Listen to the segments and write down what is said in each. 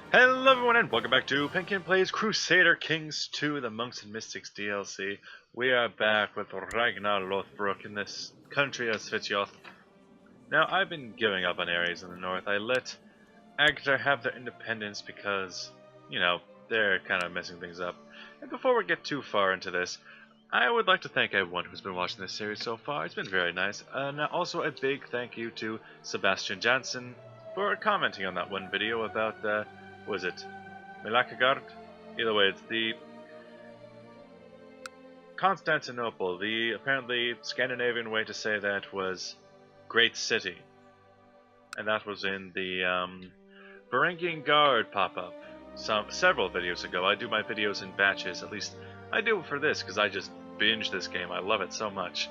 Hello everyone and welcome back to Penkitten Plays Crusader Kings II, the Monks and Mystics DLC. We are back with Ragnar Lothbrok in this country of Svitjoth. Now, I've been giving up on areas in the north. I let Agder have their independence because, you know, they're kind of messing things up. And before we get too far into this, I would like to thank everyone who's been watching this series so far. It's been very nice. And also a big thank you to Sebastian Jansen for commenting on that one video about was it Milakagard? Either way, it's the Constantinople. The apparently Scandinavian way to say that was Great City. And that was in the Varangian Guard pop-up several videos ago. I do my videos in batches, at least I do for this, because I just binge this game. I love it so much.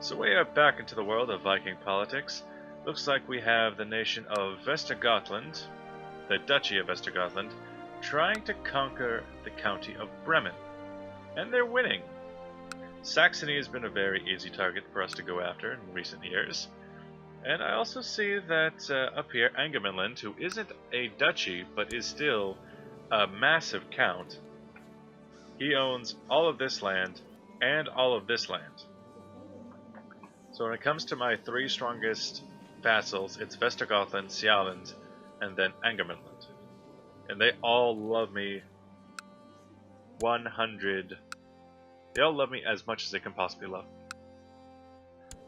So we are back into the world of Viking politics. Looks like we have the nation of Vestergotland, the Duchy of Vestergotland, trying to conquer the county of Bremen. And they're winning. Saxony has been a very easy target for us to go after in recent years. And I also see that up here, Angermanland, who isn't a duchy, but is still a massive count, he owns all of this land and all of this land. So when it comes to my three strongest vassals, it's Vestergotland, Sjaland, and then Angermanland. And they all love me 100. They all love me as much as they can possibly love me.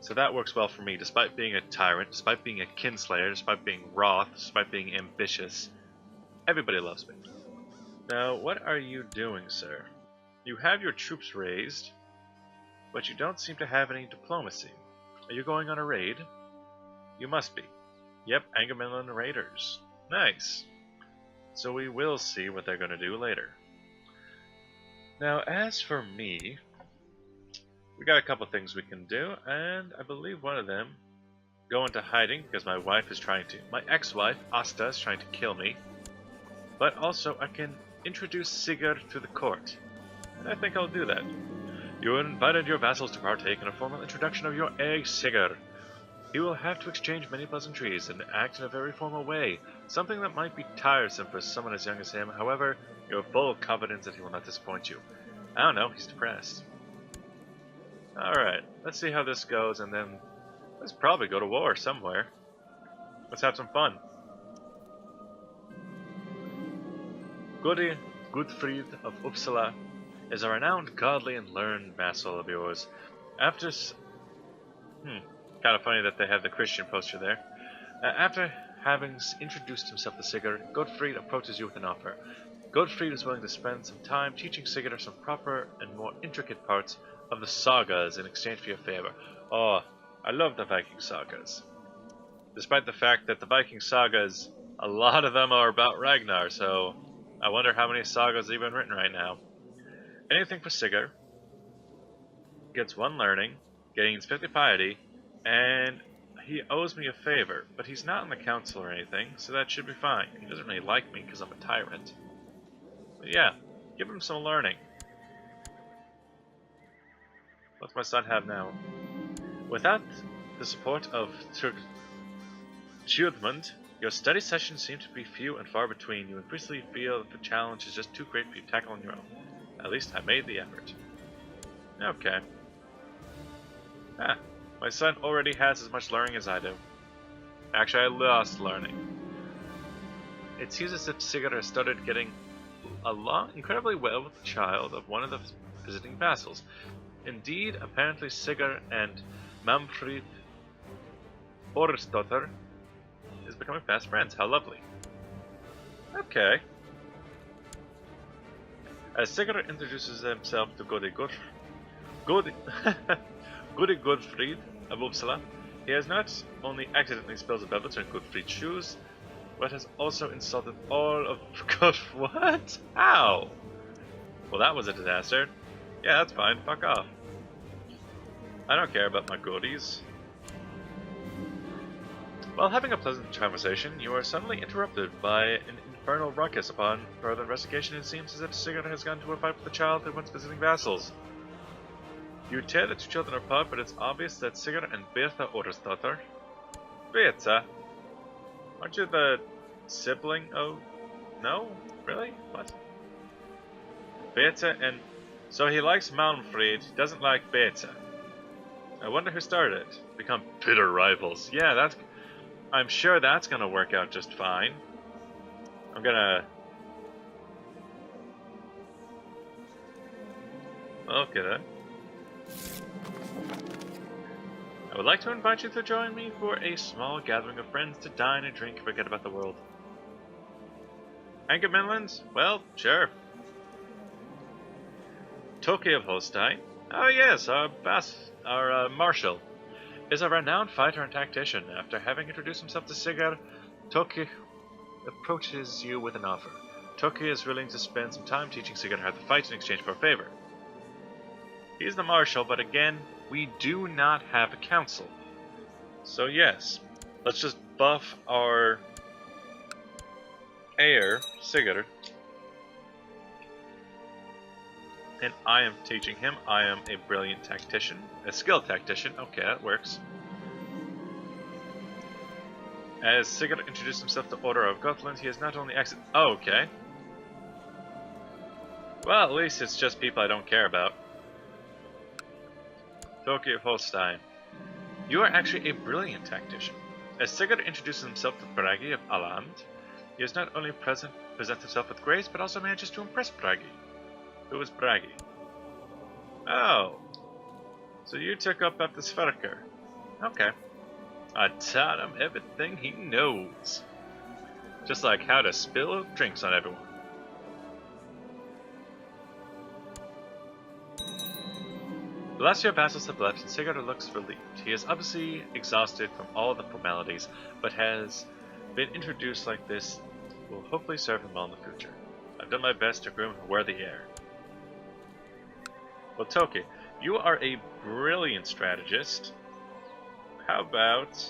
So that works well for me, despite being a tyrant, despite being a kinslayer, despite being wroth, despite being ambitious. Everybody loves me. Now, what are you doing, sir? You have your troops raised, but you don't seem to have any diplomacy. Are you going on a raid? You must be. Yep, Angermanland Raiders. Nice. So we will see what they're going to do later. Now, as for me, we got a couple things we can do, and I believe one of them, go into hiding because my wife is trying to, my ex-wife, Asta, is trying to kill me. But also, I can introduce Sigurd to the court, and I think I'll do that. You invited your vassals to partake in a formal introduction of your egg, Sigurd. He will have to exchange many pleasantries and act in a very formal way, something that might be tiresome for someone as young as him. However, you have full confidence that he will not disappoint you. I don't know, he's depressed. Alright, let's see how this goes, and then let's probably go to war somewhere. Let's have some fun. Gudfrid of Uppsala is a renowned, godly, and learned vassal of yours. After kind of funny that they have the Christian poster there. After having introduced himself to Sigurd, Godfried approaches you with an offer. Godfried is willing to spend some time teaching Sigurd some proper and more intricate parts of the sagas in exchange for your favor. Oh, I love the Viking sagas. Despite the fact that the Viking sagas, a lot of them are about Ragnar, so I wonder how many sagas are even written right now. Anything for Sigurd. Gets 1 learning, gains 50 piety, and he owes me a favor, but he's not in the council or anything, so that should be fine. He doesn't really like me because I'm a tyrant. But yeah, give him some learning. What's my son have now? Without the support of Tjudmund, your study sessions seem to be few and far between. You increasingly feel that the challenge is just too great for you to tackle on your own. At least I made the effort. Okay. My son already has as much learning as I do. Actually, I lost learning. It seems as if Sigurd has started getting along incredibly well with the child of one of the visiting vassals. Indeed, apparently Sigurd and Manfred Orsdotter is becoming fast friends. How lovely. Okay. As Sigurd introduces himself to Godfried of Uppsala, he has not only accidentally spilled the beverage on Godfried's shoes, but has also insulted all of What? How? Well, that was a disaster. Yeah, that's fine. Fuck off. I don't care about my goodies. While having a pleasant conversation, you are suddenly interrupted by an infernal ruckus. Upon further investigation, it seems as if Sigurd has gone to a fight with the child who once visiting vassals. You tear the 2 children apart, but it's obvious that Sigurd and Bertha Orsdotter... Bertha? Aren't you the sibling of No? Really? What? Beta and... So he likes Malmfried, doesn't like Beta. I wonder who started it. Become bitter rivals. Yeah, that's... I'm sure that's gonna work out just fine. I'm gonna... Okay then. I would like to invite you to join me for a small gathering of friends to dine and drink and forget about the world. Anchor Midlands? Well, sure. Toki of Holstein? Oh yes, our Marshal is a renowned fighter and tactician. After having introduced himself to Sigurd, Toki approaches you with an offer. Toki is willing to spend some time teaching Sigurd how to fight in exchange for a favor. He's the Marshal, but again, we do not have a council. So yes, let's just buff our heir, Sigurd. And I am teaching him. I am a brilliant tactician. A skilled tactician. Okay, that works. As Sigurd introduced himself to Order of Gotland, he is not only Oh, okay. Well, at least it's just people I don't care about. Toki of Holstein. You are actually a brilliant tactician. As Sigurd introduces himself to Bragi of Aland, he has not only present himself with grace, but also manages to impress Bragi. Who is Bragi? Oh. So you took up after Sverker. Okay. I taught him everything he knows. Just like how to spill drinks on everyone. The last year vassals have left and Sigurd looks relieved. He is obviously exhausted from all the formalities, but has been introduced like this will hopefully serve him well in the future. I've done my best to groom a worthy heir. Well, Toki, you are a brilliant strategist. How about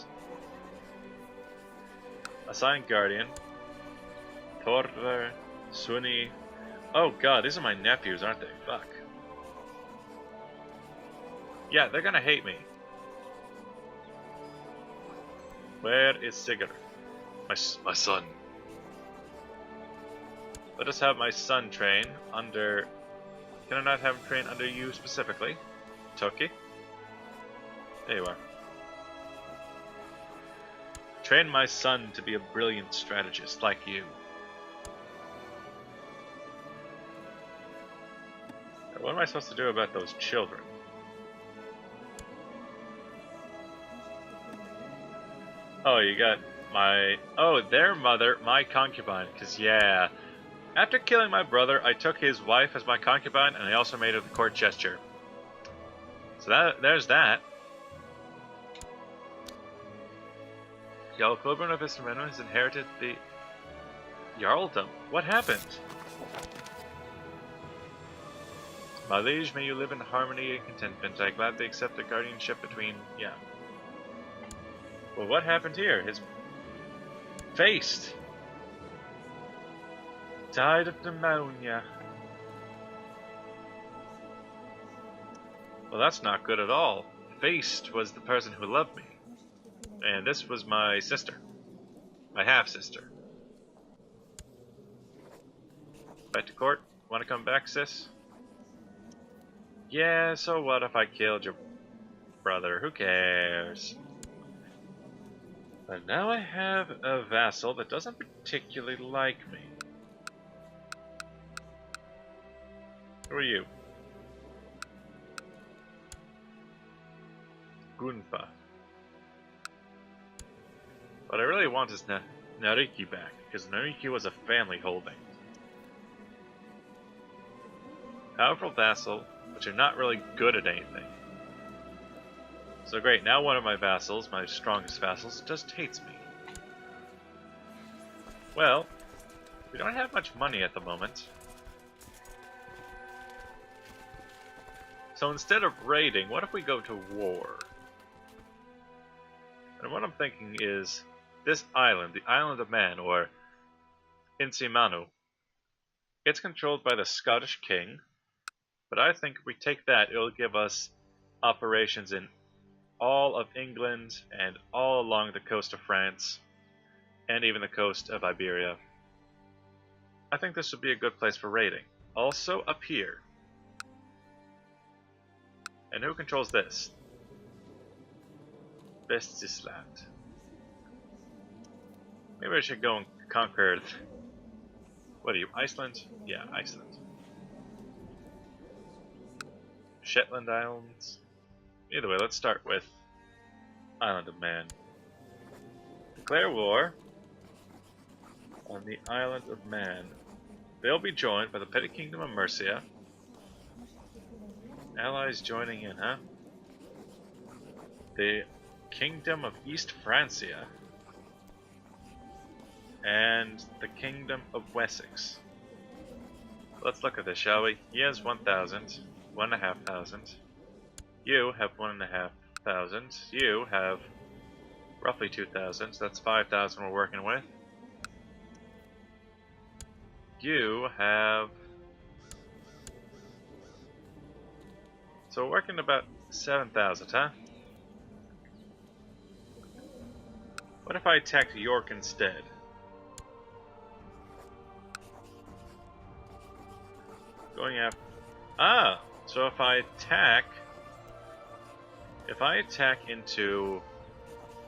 Assign Guardian, Thorder, Suni. Oh god, these are my nephews, aren't they? Fuck. Yeah, they're gonna hate me. Where is Sigurd? My son. Let us have my son train under... Can I not have him train under you specifically? Toki? There you are. Train my son to be a brilliant strategist like you. What am I supposed to do about those children? Oh, you got my... Oh, their mother, my concubine. Because, yeah... After killing my brother, I took his wife as my concubine, and I also made her the court gesture. So there's that. Jarl Colburn of Istermeno has inherited the Jarldom. What happened? My liege, may you live in harmony and contentment. I gladly accept the guardianship between... Yeah. Well, what happened here? His... Faced! Died of pneumonia. Well, that's not good at all. Faced was the person who loved me. And this was my sister. My half-sister. Back to court? Wanna come back, sis? Yeah, so what if I killed your brother? Who cares? But now I have a vassal that doesn't particularly like me. Who are you? Gunfa. What I really want is Nariki back, because Nariki was a family holding. Powerful vassal, but you're not really good at anything. So great, now one of my vassals, my strongest vassals, just hates me. Well, we don't have much money at the moment. So instead of raiding, what if we go to war? And what I'm thinking is, this island, the Island of Man, or Insimanu, it's controlled by the Scottish King, but I think if we take that, it'll give us operations in all of England and all along the coast of France, and even the coast of Iberia. I think this would be a good place for raiding. Also up here. And who controls this? Vestisland. Maybe I should go and conquer... What are you, Iceland? Yeah, Iceland. Shetland Islands. Either way, let's start with Island of Man. Declare war on the Island of Man. They'll be joined by the petty kingdom of Mercia. Allies joining in, huh? The kingdom of East Francia. And the kingdom of Wessex. Let's look at this, shall we? He has 1,000. 1,500. You have 1,500. You have roughly 2,000, so that's 5,000 we're working with. You have... So we're working about 7,000, huh? What if I attacked York instead? Going after... Ah! So if I attack into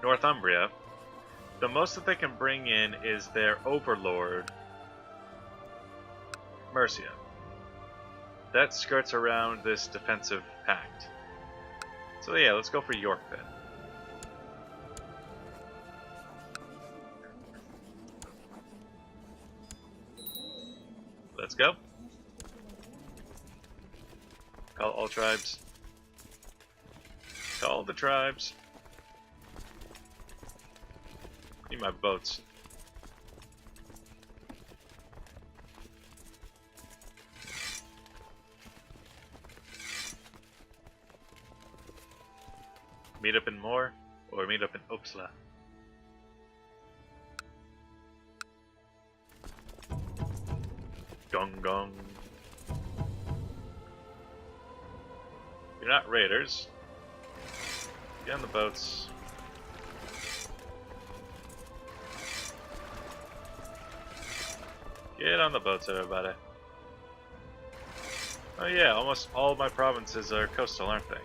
Northumbria, the most that they can bring in is their overlord, Mercia. That skirts around this defensive pact. So yeah, let's go for York then. Let's go. Call all tribes. Call the tribes. Need my boats. Meet up in Moor, or meet up in Uppsala. Gong gong. You're not raiders. Get on the boats. Get on the boats, everybody. Oh yeah, almost all my provinces are coastal, aren't they?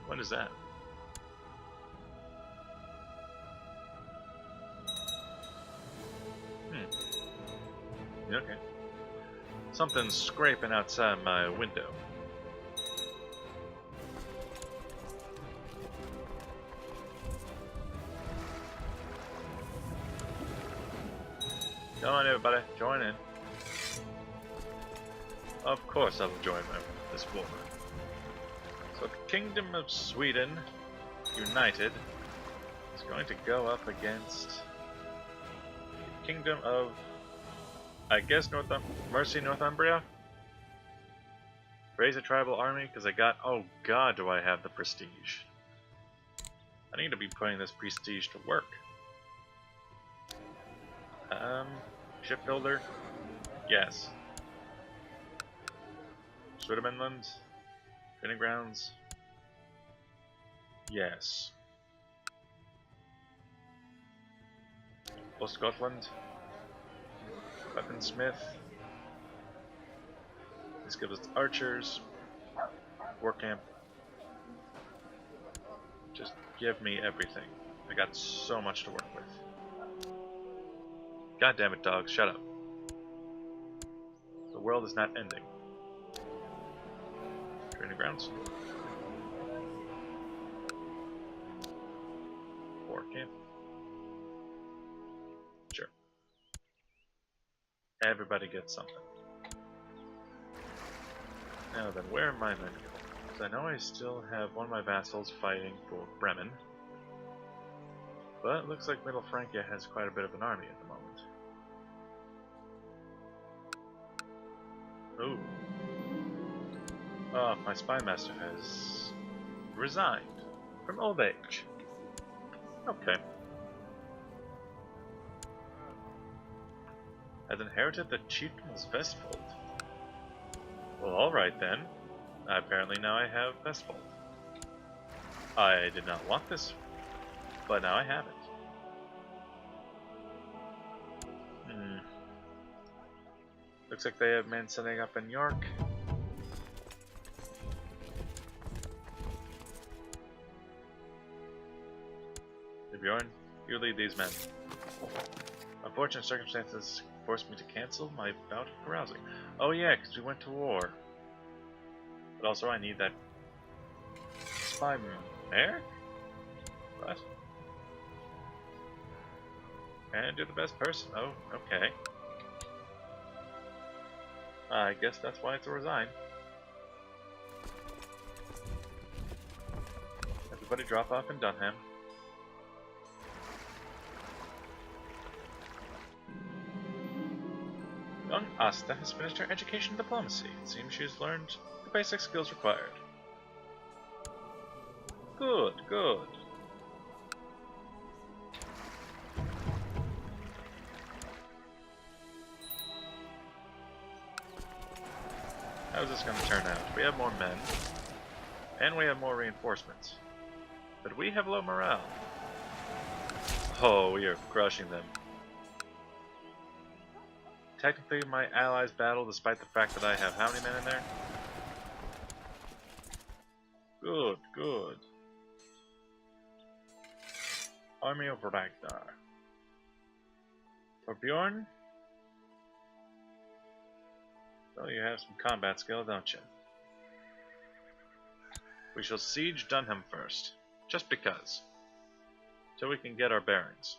What is that? Okay. Something's scraping outside my window. Come on, everybody, join in. Of course I'll join this war. So the Kingdom of Sweden, united, is going to go up against the Kingdom of, I guess, Northumbria? Raise a tribal army, because I got, oh god, do I have the prestige. I need to be putting this prestige to work. Shipbuilder? Yes. Swedenland? Training grounds? Yes. Scotland? Weaponsmith? This gives us archers. War camp. Just give me everything. I got so much to work with. God damn it, dogs, shut up. The world is not ending. Training grounds. War camp. Sure. Everybody gets something. Now then, where are my men going? Because I know I still have one of my vassals fighting for Bremen. But it looks like Middle Francia has quite a bit of an army at the moment. Ooh. Oh, my spy master has resigned from old age. Okay. Has inherited the chieftain's Vestfold. Well, alright then. Apparently now I have Vestfold. I did not want this, but now I have it. Looks like they have men setting up in York. Bjorn, you lead these men. Unfortunate circumstances forced me to cancel my bout of carousing. Oh yeah, because we went to war. But also I need that spy mare? What? And you're the best person. Oh, okay. I guess that's why it's a resign. Everybody drop off in Dunham. Young Asta has finished her education in diplomacy. It seems she has learned the basic skills required. Good, good. How's this going to turn out? We have more men, and we have more reinforcements. But we have low morale. Oh, we are crushing them. Technically, my allies battle despite the fact that I have how many men in there? Good, good. Army of Ragnar. For Bjorn? Well, you have some combat skill, don't you? We shall siege Dunham first, just because. So we can get our bearings.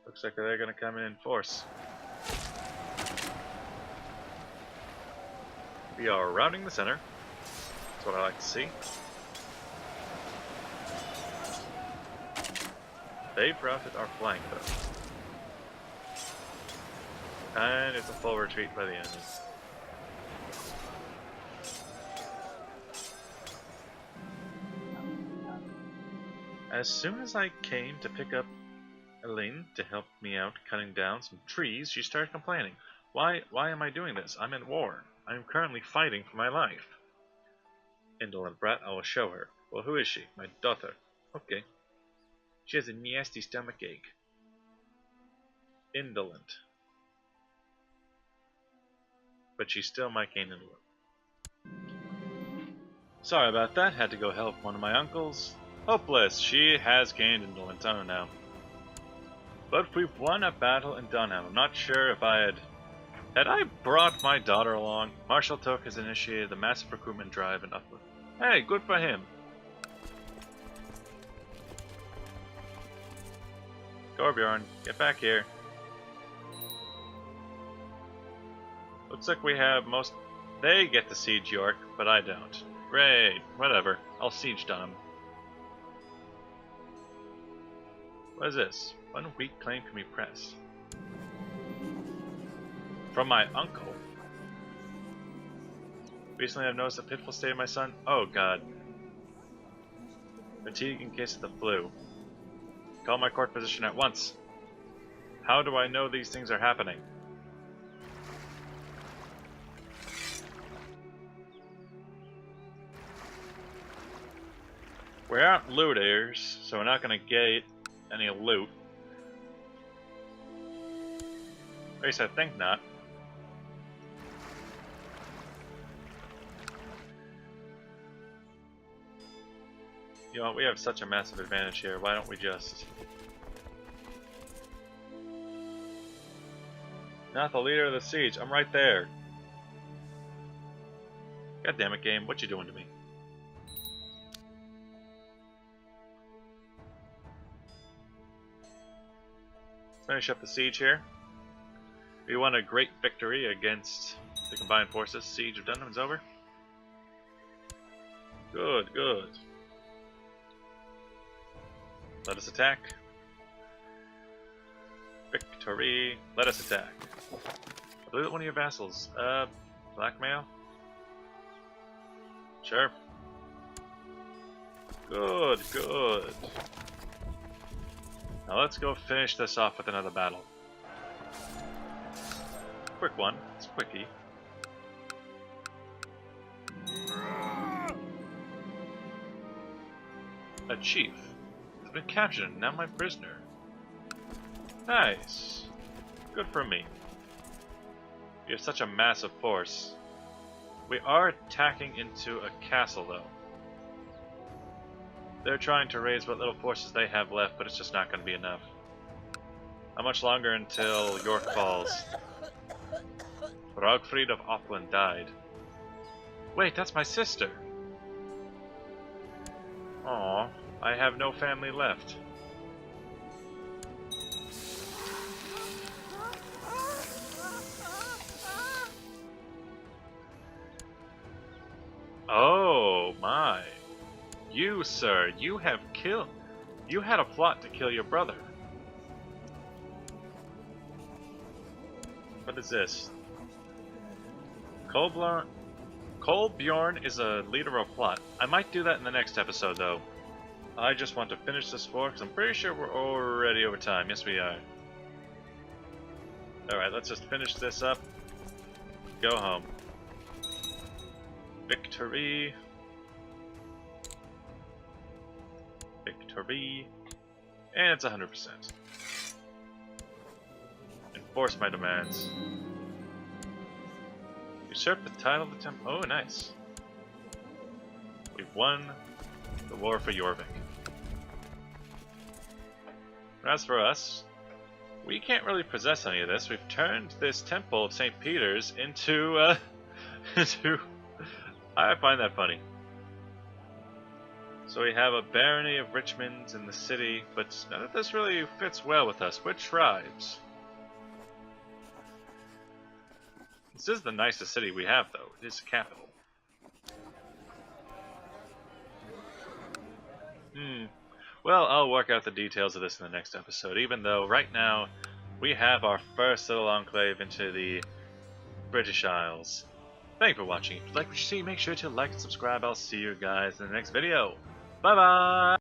Looks like they're going to come in force. We are routing the center. That's what I like to see. They've routed our flank though. And it's a full retreat by the enemy. As soon as I came to pick up Elaine to help me out cutting down some trees, she started complaining. Why am I doing this? I'm in war. I am currently fighting for my life. Indolent brat, I will show her. Well, who is she? My daughter. Okay. She has a nasty stomach ache. Indolent. But she's still my cane and wood. Sorry about that. Had to go help one of my uncles. Hopeless. She has gained indolence. I don't know. But we've won a battle in Dunham. I'm not sure if I had I brought my daughter along. Marshal Took has initiated the massive recruitment drive in Upland. Hey, good for him. Torbjorn, get back here. Looks like we have most... They get to siege York, but I don't. Great, whatever. I'll siege Dunham. What is this? One weak claim can be pressed. From my uncle. Recently I've noticed a pitiful state of my son. Oh god. Fatigue in case of the flu. Call my court physician at once. How do I know these things are happening? We aren't looters, so we're not going to get any loot. At least I think not. You know, we have such a massive advantage here. Why don't we just... Not the leader of the siege. I'm right there. God damn it, game. What you doing to me? Let's finish up the siege here. We won a great victory against the combined forces. Siege of Dunham's over. Good, good. Let us attack. Victory. Let us attack. I believe that one of your vassals. Blackmail? Sure. Good, good. Now let's go finish this off with another battle. Quick one. It's a quickie. A chief. I've been captured and now my prisoner. Nice. Good for me. We have such a massive force. We are attacking into a castle, though. They're trying to raise what little forces they have left, but it's just not going to be enough. How much longer until York falls? Ragfried of Opland died. Wait, that's my sister! Aw, I have no family left. Oh my. You, sir, you have killed... You had a plot to kill your brother. What is this? Kolbjorn is a leader of a plot. I might do that in the next episode, though. I just want to finish this war, because I'm pretty sure we're already over time. Yes, we are. Alright, let's just finish this up. Go home. Victory. Victory. And it's 100%. Enforce my demands. Usurp the title of the temple. Oh, nice. We've won the war for Jorvik. As for us, we can't really possess any of this. We've turned this temple of St. Peter's into, I find that funny. So we have a barony of Richmond in the city, but none of this really fits well with us. We're tribes. This is the nicest city we have, though. It is the capital. Well, I'll work out the details of this in the next episode, even though right now we have our first little enclave into the British Isles. Thank you for watching. If you like what you see, make sure to like and subscribe. I'll see you guys in the next video. Bye-bye!